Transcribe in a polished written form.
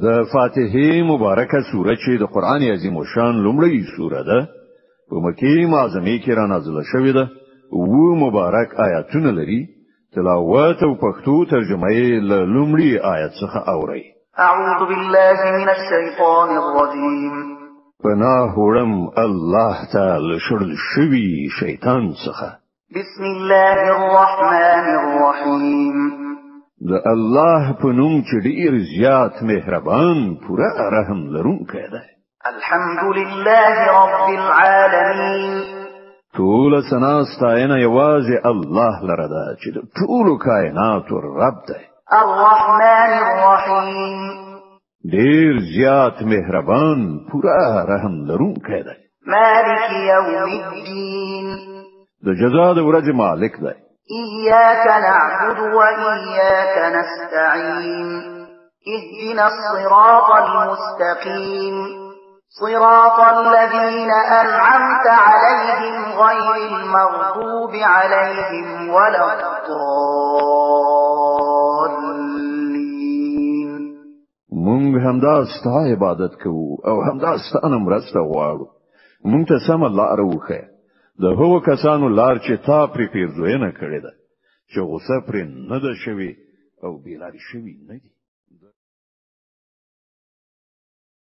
د فاتحه مبارکه سوره چې د قران عظیم شان لومړی سوره ده په مکه معظمه کې را نازله شوې ده او مبارک آیاتونه لري تلاوت او پښتو ترجمه یې له لومړي آیت څخه اوري اعوذ بالله من الشیطان الرجیم پناه وړم الله تعالی شړل شوی شیطان څخه بسم الله الرحمن الرحیم د الله په نوم چې ډیر زیات مهربان پوره رحم لرونکی دی الحمد لله رب العالمین ټول سنا ستاینه یوازې الله لره ده چې د ټول کائنات رب دی الرحمن الرحیم ډیر زیات مهربان پوره رحم لرونکی دی مالک یوم الدین د جزا د ورځې مالک دی إياك نعبد وإياك نستعين اهدنا الصراط المستقيم صراط الذين أنعمت عليهم غير المغضوب عليهم ولا الضالين مونږ همدا ستا عبادت کوو او همدا ستانه مرسته غواړو مونږ ته سم لار وښیه د هغو کسانو لار چې تا پرې پیرزوینه کړې ده چې غوسه پرې نه ده شوې او بیلارې شوې نه دي